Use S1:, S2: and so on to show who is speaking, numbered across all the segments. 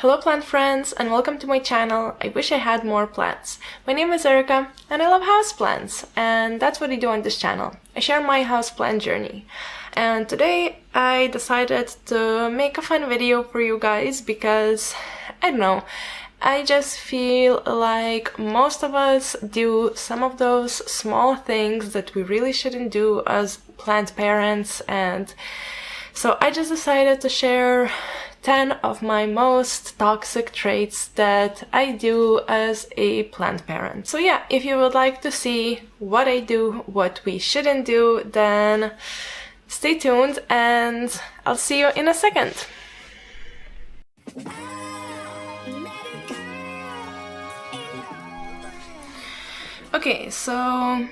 S1: Hello plant friends and welcome to my channel. I wish I had more plants. My name is Erica and I love houseplants, and that's what I do on this channel. I share my houseplant journey. And today I decided to make a fun video for you guys because, I don't know, I just feel like most of us do some of those small things that we really shouldn't do as plant parents, and so I just decided to share 10 of my most toxic traits that I do as a plant parent. So yeah, if you would like to see what I do, what we shouldn't do, then stay tuned and I'll see you in a second. Okay, so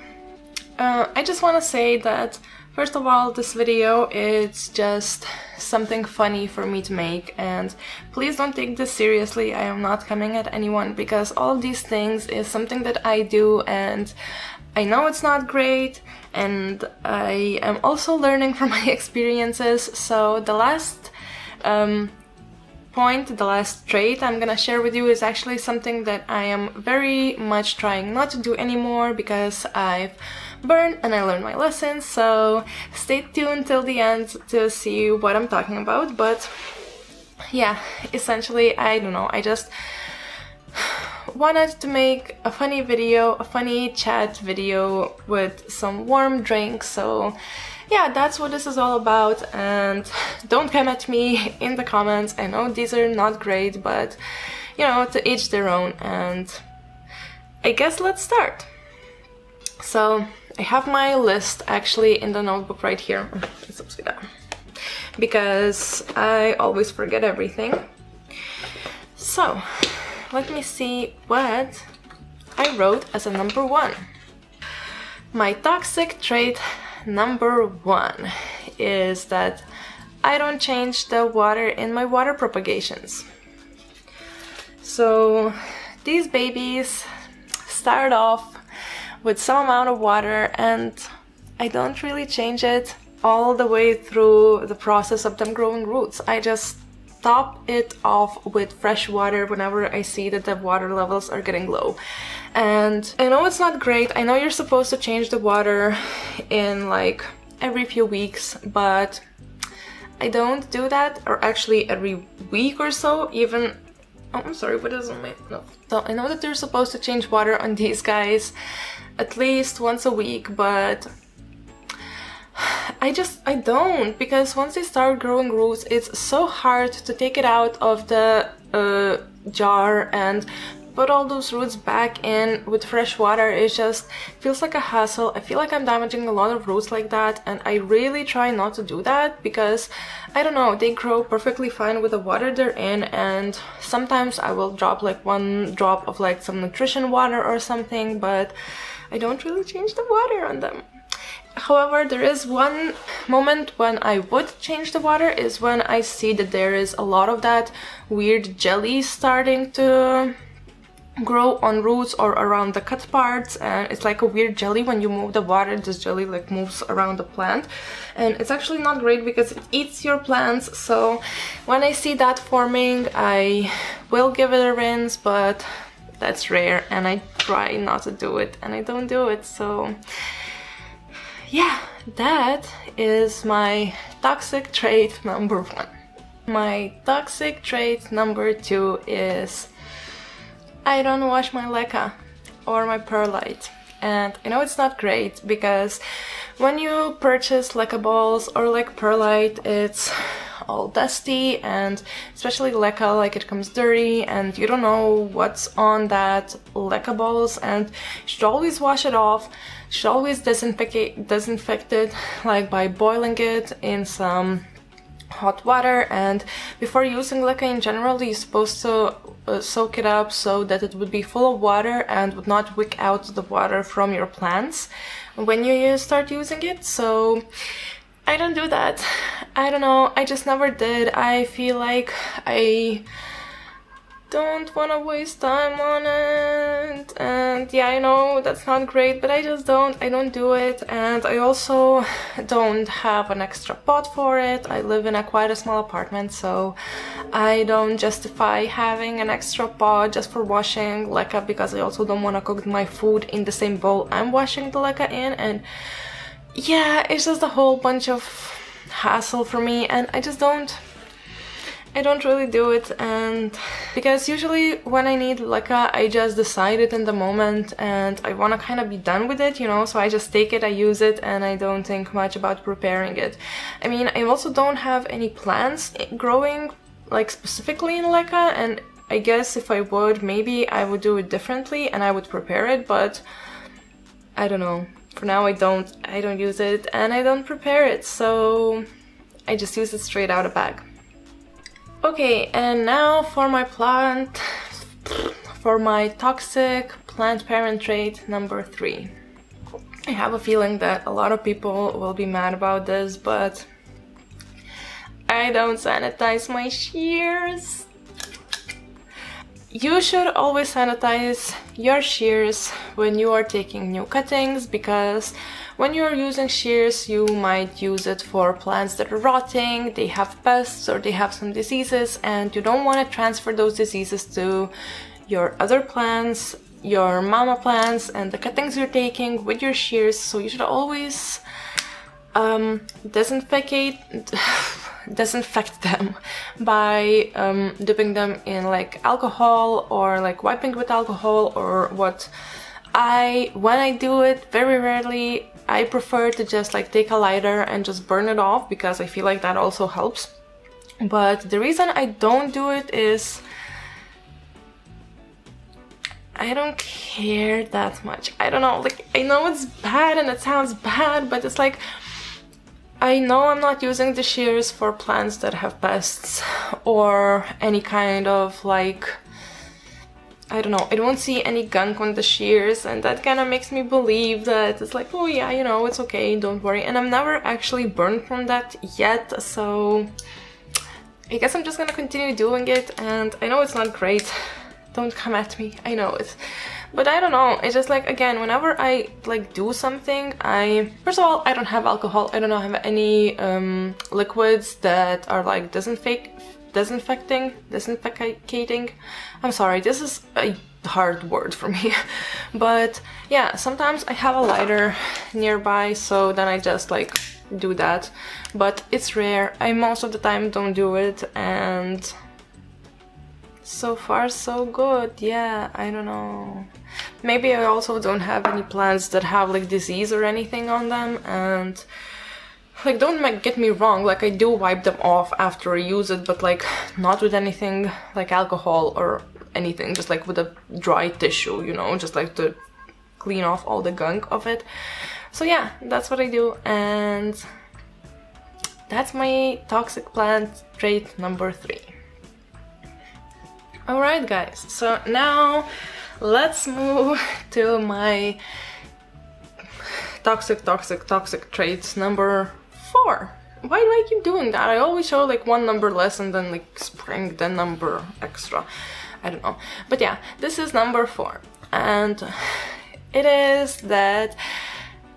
S1: I just want to say that first of all, this video is just something funny for me to make, and please don't take this seriously. I am not coming at anyone because all of these things is something that I do, and I know it's not great, and I am also learning from my experiences. So the last the last trait I'm gonna share with you is actually something that I am very much trying not to do anymore because I've burned and I learned my lessons. So stay tuned till the end to see what I'm talking about. But yeah, essentially, I don't know, I just wanted to make a funny video, a funny chat video with some warm drinks. So yeah, that's what this is all about, and don't come at me in the comments. I know these are not great, but you know, to each their own, and I guess let's start. So I have my list actually in the notebook right here. It's upside down because I always forget everything. So let me see what I wrote as a number one. My toxic trait number one is that I don't change the water in my water propagations. So these babies start off with some amount of water, and I don't really change it all the way through the process of them growing roots. I just top it off with fresh water whenever I see that the water levels are getting low. And I know it's not great. I know you're supposed to change the water in like every few weeks, but I don't do that, or actually every week or so even. Oh, I'm sorry, what is on my... No. So I know that you're supposed to change water on these guys at least once a week, but I don't, because once they start growing roots, it's so hard to take it out of the jar and put all those roots back in with fresh water. It just feels like a hassle. I feel like I'm damaging a lot of roots like that, and I really try not to do that because, I don't know, they grow perfectly fine with the water they're in, and sometimes I will drop like one drop of like some nutrition water or something, but I don't really change the water on them. However, there is one moment when I would change the water, is when I see that there is a lot of that weird jelly starting to grow on roots or around the cut parts, and it's like a weird jelly. When you move the water, this jelly like moves around the plant, and it's actually not great because it eats your plants. So when I see that forming, I will give it a rinse, but that's rare and I try not to do it, and I don't do it. So yeah, that is my toxic trait number one. My toxic trait number two is I don't wash my leca or my perlite. And I know it's not great because when you purchase leca balls or like perlite, it's all dusty, and especially leca, like it comes dirty and you don't know what's on that leca balls, and you should always wash it off. You should always disinfect it like by boiling it in some hot water, and before using leca in general, you're supposed to soak it up so that it would be full of water and would not wick out the water from your plants when you start using it. So I don't do that. I don't know, I just never did. I feel like don't want to waste time on it. And yeah, I know that's not great, but I don't do it. And I also don't have an extra pot for it. I live in quite a small apartment, so I don't justify having an extra pot just for washing leca, because I also don't want to cook my food in the same bowl I'm washing the leca in. And yeah, it's just a whole bunch of hassle for me, and I don't really do it. And because usually when I need leca, I just decide it in the moment and I want to kind of be done with it, you know, so I just take it, I use it, and I don't think much about preparing it. I mean, I also don't have any plants growing like specifically in leca, and I guess if I would, maybe I would do it differently and I would prepare it, but I don't know. For now I don't use it and I don't prepare it, so I just use it straight out of bag. Okay, and now for my toxic plant parent trait number 3. I have a feeling that a lot of people will be mad about this, but I don't sanitize my shears. You should always sanitize your shears when you are taking new cuttings, because when you are using shears, you might use it for plants that are rotting, they have pests or they have some diseases, and you don't want to transfer those diseases to your other plants, your mama plants, and the cuttings you're taking with your shears. So you should always disinfect them by dipping them in like alcohol or like wiping with alcohol, or when I do it, very rarely, I prefer to just like take a lighter and just burn it off, because I feel like that also helps. But the reason I don't do it is I don't care that much. I don't know, like, I know it's bad and it sounds bad, but it's like, I know I'm not using the shears for plants that have pests or any kind of like, I don't know, I don't see any gunk on the shears, and that kind of makes me believe that it's like, oh yeah, you know, it's okay, don't worry. And I'm never actually burned from that yet, so I guess I'm just gonna continue doing it. And I know it's not great, don't come at me, I know it. But I don't know, it's just like, again, whenever I like do something, first of all, I don't have alcohol, I don't have any liquids that are like disinfecting. I'm sorry, this is a hard word for me. But yeah, sometimes I have a lighter nearby, so then I just like do that. But it's rare, I most of the time don't do it, and so far so good. Yeah, I don't know. Maybe I also don't have any plants that have like disease or anything on them, and like, don't get me wrong, like I do wipe them off after I use it, but like not with anything like alcohol or anything, just like with a dry tissue, you know, just like to clean off all the gunk of it. So yeah, that's what I do, and that's my toxic plant trait number 3. Alright guys, so now let's move to my toxic traits number 4. Why do I keep doing that? I always show like one number less and then like spring the number extra. I don't know. But yeah, this is number 4. And it is that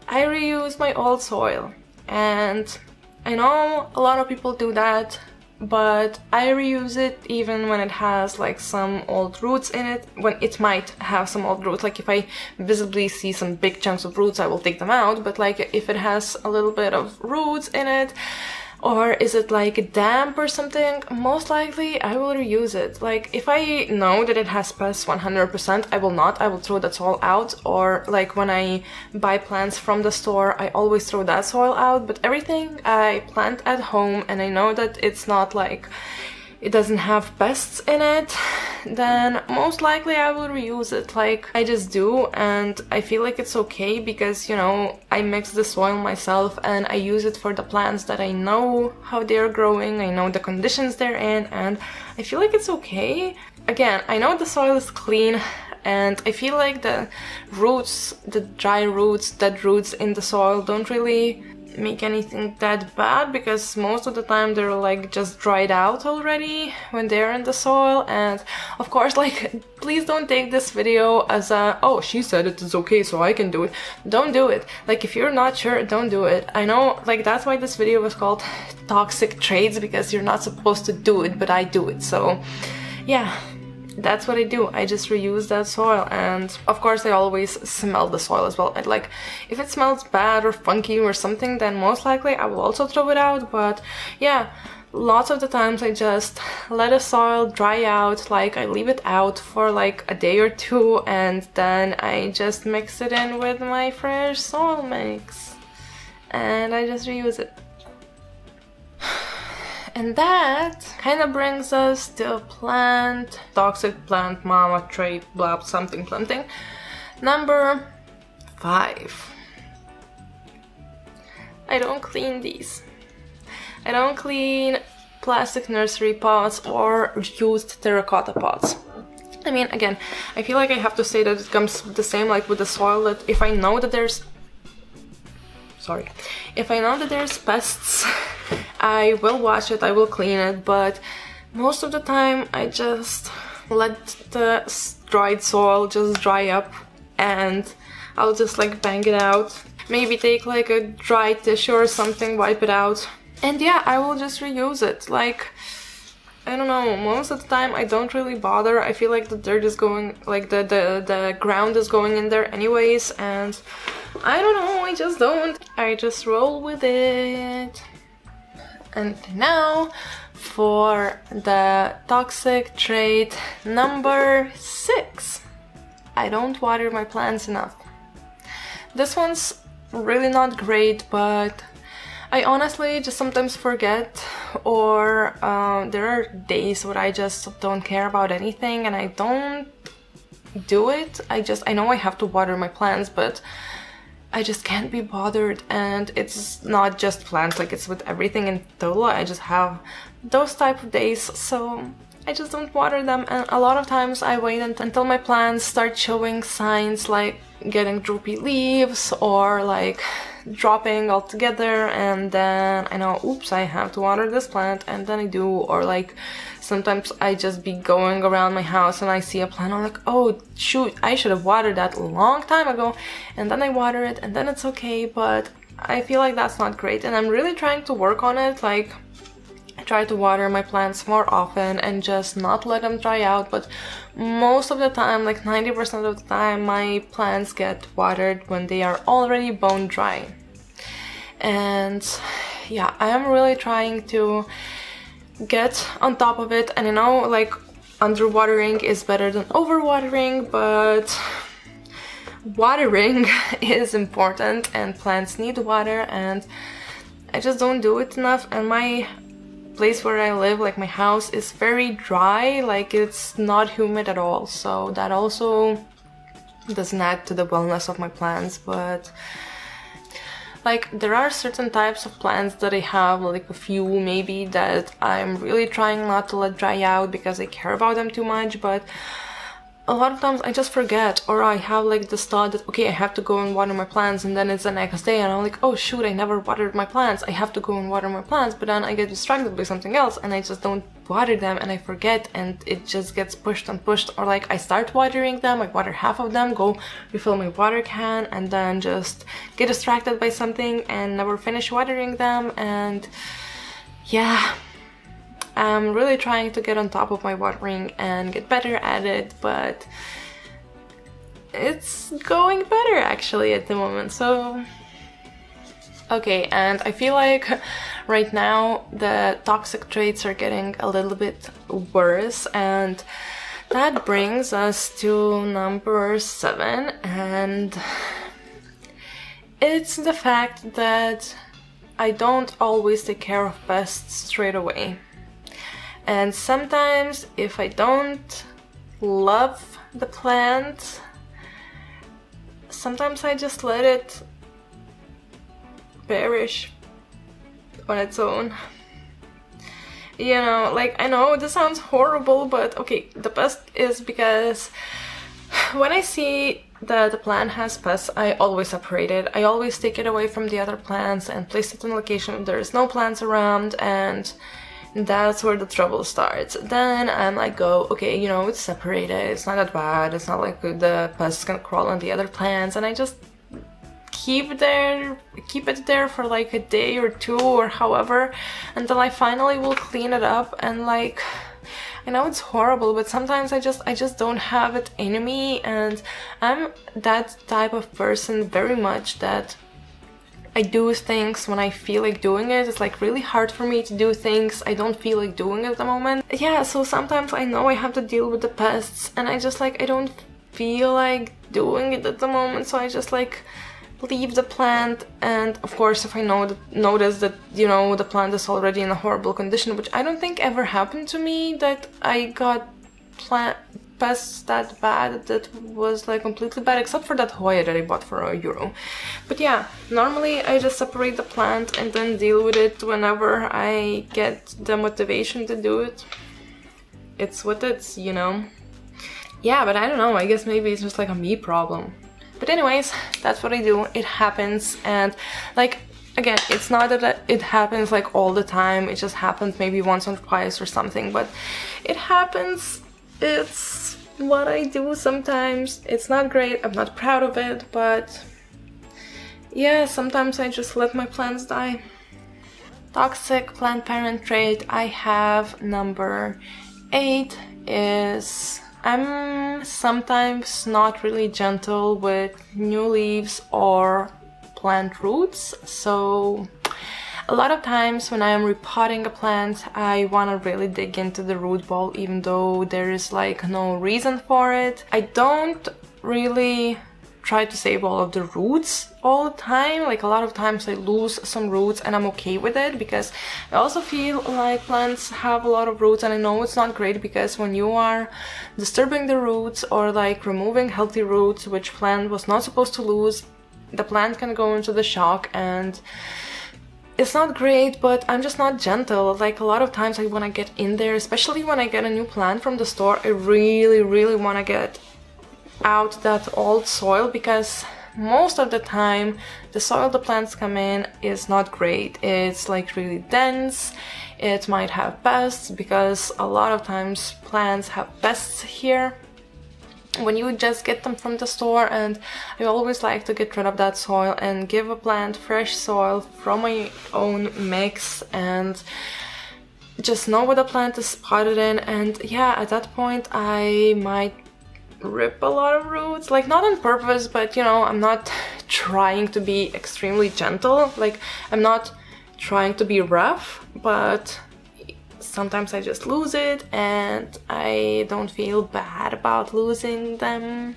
S1: I reuse my old soil. And I know a lot of people do that, but I reuse it even when it has like some old roots in it, when it might have some old roots. Like if I visibly see some big chunks of roots, I will take them out, but like if it has a little bit of roots in it, or is it like damp or something, most likely I will reuse it. Like if I know that it has pests 100%, I will not, I will throw that soil out. Or like when I buy plants from the store, I always throw that soil out. But everything I plant at home and I know that it's not like, it doesn't have pests in it, then most likely I will reuse it. Like I just do, and I feel like it's okay because, you know, I mix the soil myself and I use it for the plants that I know how they're growing, I know the conditions they're in, and I feel like it's okay. Again, I know the soil is clean, and I feel like the roots, the dry roots, dead roots in the soil don't really make anything that bad, because most of the time they're like just dried out already when they're in the soil. And of course, like, please don't take this video as a, oh, she said it is okay so I can do it. Don't do it. Like, if you're not sure, don't do it. I know, like, that's why this video was called Toxic Traits, because you're not supposed to do it, but I do it. So yeah, that's what I do. I just reuse that soil. And of course I always smell the soil as well. Like, if it smells bad or funky or something, then most likely I will also throw it out. But yeah, lots of the times I just let the soil dry out. Like, I leave it out for like a day or two, and then I just mix it in with my fresh soil mix and I just reuse it. And that kind of brings us to plant, toxic plant mama trait, blah, something. Number 5. I don't clean these. I don't clean plastic nursery pots or used terracotta pots. I mean, again, I feel like I have to say that it comes the same like with the soil, that if I know that there's pests, I will wash it, I will clean it, but most of the time I just let the dried soil just dry up and I'll just like bang it out. Maybe take like a dry tissue or something, wipe it out. And yeah, I will just reuse it. Like, I don't know, most of the time I don't really bother. I feel like the dirt is going, like the ground is going in there anyways, and I don't know, I just don't. I just roll with it. And now for the toxic trait number 6. I don't water my plants enough. This one's really not great, but I honestly just sometimes forget, or there are days where I just don't care about anything and I don't do it. I know I have to water my plants, but I just can't be bothered. And it's not just plants, like, it's with everything in total. I just have those type of days, so I just don't water them. And a lot of times I wait until my plants start showing signs like getting droopy leaves or like dropping altogether, and then I know, oops, I have to water this plant, and then I do. Or like sometimes I just be going around my house and I see a plant, I'm like, oh shoot, I should have watered that a long time ago, and then I water it and then it's okay. But I feel like that's not great, and I'm really trying to work on it. Like, I try to water my plants more often and just not let them dry out, but most of the time, like 90% of the time, my plants get watered when they are already bone dry. And yeah, I am really trying to get on top of it, and you know, like, underwatering is better than overwatering, but watering is important and plants need water, and I just don't do it enough. And my place where I live, like my house, is very dry, like it's not humid at all, so that also doesn't add to the wellness of my plants. But like, there are certain types of plants that I have, like a few maybe, that I'm really trying not to let dry out because I care about them too much, but a lot of times I just forget, or I have like this thought that, okay, I have to go and water my plants, and then it's the next day and I'm like, oh shoot, I never watered my plants, I have to go and water my plants, but then I get distracted by something else and I just don't water them, and I forget, and it just gets pushed and pushed. Or like, I start watering them, I water half of them, go refill my water can, and then just get distracted by something and never finish watering them. And yeah, I'm really trying to get on top of my watering and get better at it, but it's going better actually at the moment. So okay, and I feel like right now the toxic traits are getting a little bit worse, and that brings us to number 7, and it's the fact that I don't always take care of pests straight away. And sometimes, if I don't love the plant, sometimes I just let it perish on its own. You know, like, I know this sounds horrible, but okay, the pest is because when I see that the plant has pests, I always separate it. I always take it away from the other plants and place it in a location where there is no plants around, and that's where the trouble starts. Then I'm like, go, okay, you know, it's separated, it's not that bad, it's not like the pests can crawl on the other plants, and I just keep it there for like a day or two or however until I finally will clean it up. And like, I know it's horrible, but sometimes I just don't have it in me, and I'm that type of person very much that I do things when I feel like doing it. It's like really hard for me to do things I don't feel like doing at the moment. Yeah, so sometimes I know I have to deal with the pests and I just like, I don't feel like doing it at the moment, so I just like leave the plant. And of course, if I notice that, you know, the plant is already in a horrible condition, which I don't think ever happened to me, that I got plant pests that bad, that was like completely bad, except for that Hoya that I bought for €1. But yeah, normally I just separate the plant and then deal with it whenever I get the motivation to do it. It's what it's, you know. Yeah, but I don't know, I guess maybe it's just like a me problem. But anyways, that's what I do. It happens, and like, again, it's not that it happens like all the time, it just happens maybe once or twice or something, but it happens. It's what I do sometimes. It's not great, I'm not proud of it, but yeah, sometimes I just let my plants die. Toxic plant parent trait I have number 8 is I'm sometimes not really gentle with new leaves or plant roots. So a lot of times when I am repotting a plant, I want to really dig into the root ball, even though there is like no reason for it. I don't really try to save all of the roots all the time. Like, a lot of times I lose some roots and I'm okay with it, because I also feel like plants have a lot of roots, and I know it's not great, because when you are disturbing the roots or like removing healthy roots, which plant was not supposed to lose, the plant can go into the shock, and it's not great. But I'm just not gentle. Like, a lot of times I want to get in there, especially when I get a new plant from the store. I really want to get out that old soil, because most of the time the soil the plants come in is not great. It's like really dense, it might have pests, because a lot of times plants have pests here when you just get them from the store. And I always like to get rid of that soil and give a plant fresh soil from my own mix, and just know what the plant is potted in. And yeah, at that point I might rip a lot of roots, like not on purpose, but you know, I'm not trying to be extremely gentle, like I'm not trying to be rough, but sometimes I just lose it, and I don't feel bad about losing them.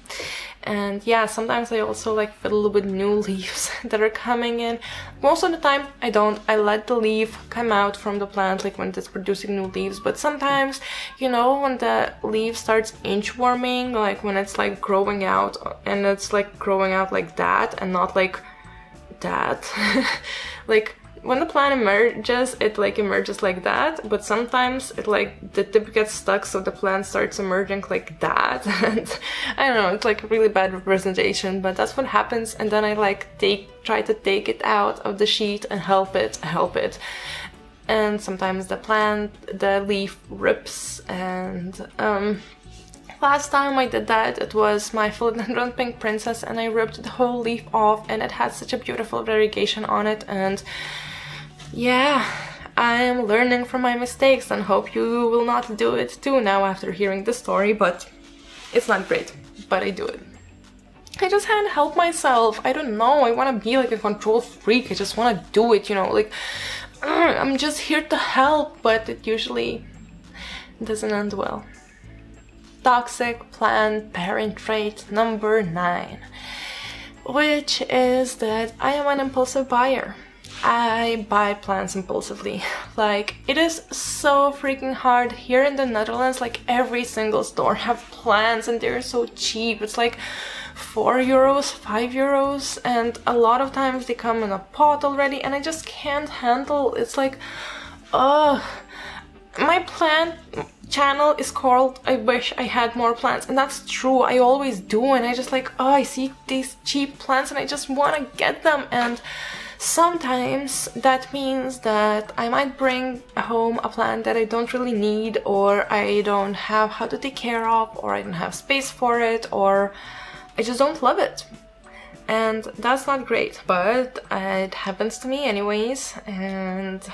S1: And yeah, sometimes I also like fiddle with new leaves that are coming in. Most of the time I don't. I let the leaf come out from the plant, like when it's producing new leaves. But sometimes, you know, when the leaf starts inchworming, like when it's like growing out, and it's like growing out like that and not like that. Like, when the plant emerges, it like emerges like that, but sometimes it like the tip gets stuck, so the plant starts emerging like that. And I don't know, it's like a really bad representation, but that's what happens. And then I like try to take it out of the sheet and help it. And sometimes the leaf rips. And last time I did that, it was my philodendron pink princess, and I ripped the whole leaf off, and it had such a beautiful variegation on it. And yeah, I am learning from my mistakes, and hope you will not do it too now after hearing the story. But it's not great, but I do it. I just can't help myself. I don't know, I want to be like a control freak. I just want to do it, you know, like I'm just here to help, but it usually doesn't end well. Toxic plant parent trait number 9, which is that I am an impulsive buyer. I buy plants impulsively. Like, it is so freaking hard here in the Netherlands. Like, every single store have plants, and they're so cheap. It's like €4, €5, and a lot of times they come in a pot already, and I just can't handle. It's like, my plant, channel is called I Wish I Had More Plants, and that's true, I always do, and I just like, oh, I see these cheap plants and I just want to get them. And sometimes that means that I might bring home a plant that I don't really need, or I don't have how to take care of, or I don't have space for it, or I just don't love it. And that's not great, but it happens to me anyways. And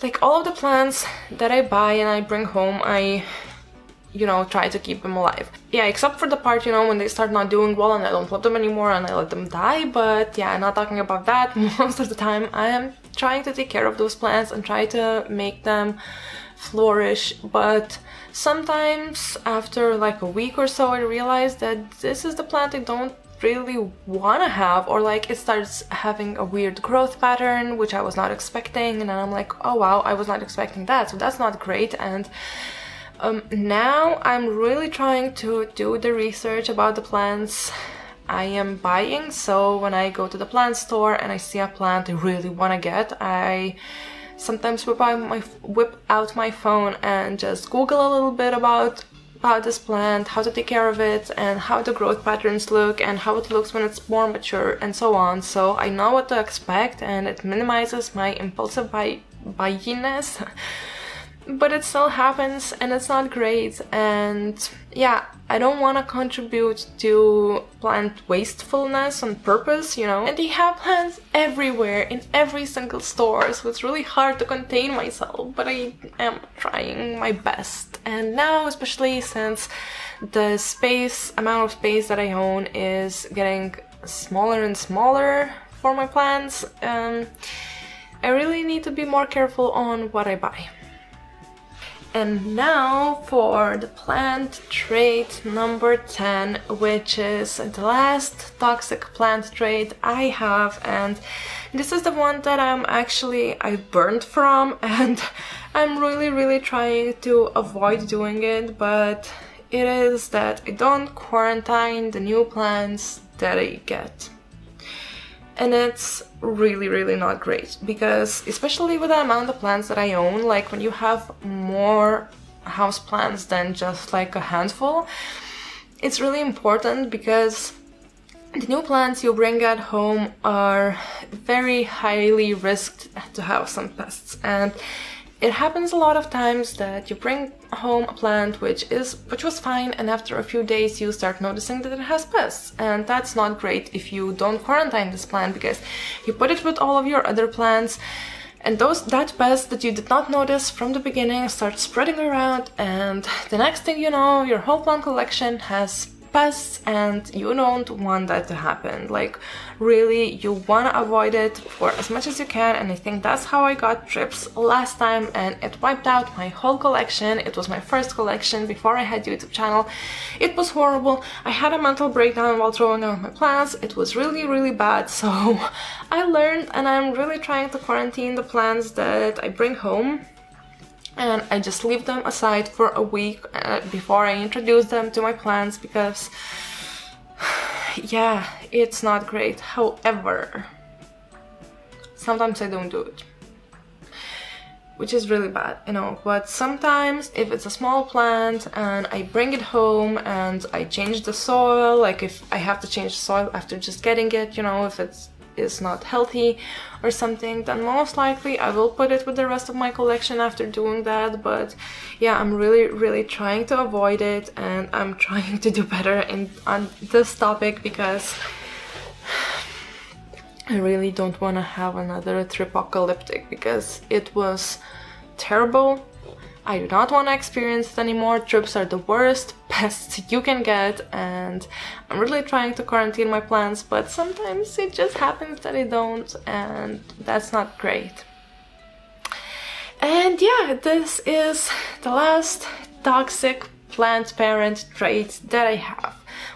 S1: like all of the plants that I buy and I bring home, I, you know, try to keep them alive. Yeah, except for the part, you know, when they start not doing well and I don't love them anymore and I let them die. But yeah, I'm not talking about that. Most of the time I am trying to take care of those plants and try to make them flourish. But sometimes after like a week or so, I realize that this is the plant I don't really want to have, or like it starts having a weird growth pattern which I was not expecting, and then I'm like, oh wow, I was not expecting that, so that's not great. And now I'm really trying to do the research about the plants I am buying. So when I go to the plant store and I see a plant I really want to get, I sometimes whip out my phone and just Google a little bit about this plant, how to take care of it, and how the growth patterns look, and how it looks when it's more mature, and so on. So I know what to expect, and it minimizes my impulsive buyiness. But it still happens, and it's not great. And yeah, I don't want to contribute to plant wastefulness on purpose, you know. And they have plants everywhere in every single store, so it's really hard to contain myself, but I am trying my best. And now, especially since the amount of space that I own is getting smaller and smaller for my plants, I really need to be more careful on what I buy. And now for the plant trait number 10, which is the last toxic plant trait I have, and this is the one that I burned from, and I'm really trying to avoid doing it, but it is that I don't quarantine the new plants that I get. And it's really not great, because especially with the amount of plants that I own, like when you have more house plants than just like a handful, it's really important, because the new plants you bring at home are very highly risked to have some pests. And it happens a lot of times that you bring home a plant which was fine, and after a few days you start noticing that it has pests, and that's not great if you don't quarantine this plant, because you put it with all of your other plants, and that pest that you did not notice from the beginning starts spreading around, and the next thing you know, your whole plant collection has pests, and you don't want that to happen. Like, really, you want to avoid it for as much as you can. And I think that's how I got thrips last time, and it wiped out my whole collection. It was my first collection before I had YouTube channel. It was horrible. I had a mental breakdown while throwing out my plants. It was really bad. So I learned, and I'm really trying to quarantine the plants that I bring home. And I just leave them aside for a week before I introduce them to my plants, because yeah, it's not great. However, sometimes I don't do it, which is really bad, you know. But sometimes if it's a small plant and I bring it home and I change the soil, like if I have to change the soil after just getting it, you know, if it's not healthy or something, then most likely I will put it with the rest of my collection after doing that. But yeah, I'm really trying to avoid it, and I'm trying to do better on this topic, because I really don't want to have another tripocalyptic, because it was terrible. I do not want to experience it anymore. Thrips are the worst pests you can get, and I'm really trying to quarantine my plants, but sometimes it just happens that I don't, and that's not great. And yeah, this is the last toxic plant parent trait that I have.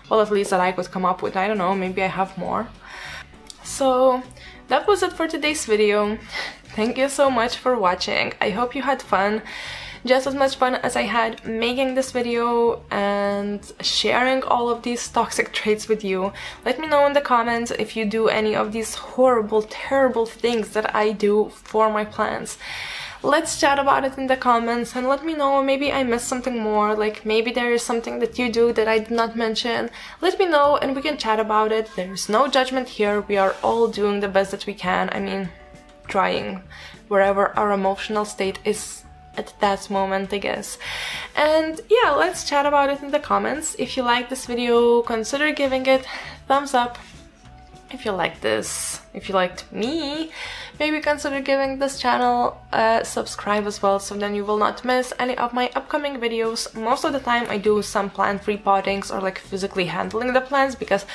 S1: Well, at least that I could come up with. I don't know, maybe I have more. So that was it for today's video. Thank you so much for watching. I hope you had fun. Just as much fun as I had making this video and sharing all of these toxic traits with you. Let me know in the comments if you do any of these horrible, terrible things that I do for my plants. let's chat about it in the comments and let me know, maybe I missed something more, like maybe there is something that you do that I did not mention. Let me know and we can chat about it. There's no judgment here, we are all doing the best that we can. I mean, trying wherever our emotional state is at that moment, I guess. And yeah, let's chat about it in the comments. If you like this video, consider giving it thumbs up. If you like this, if you liked me, maybe consider giving this channel a subscribe as well, so then you will not miss any of my upcoming videos. Most of the time I do some plant repottings or like physically handling the plants, because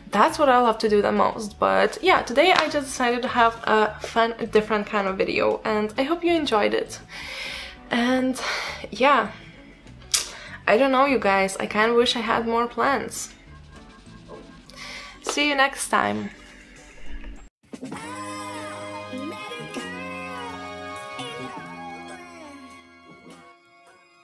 S1: that's what I love to do the most. But yeah, today I just decided to have a fun, different kind of video, and I hope you enjoyed it. And yeah, I don't know, you guys, I kind of wish I had more plants. See you next time.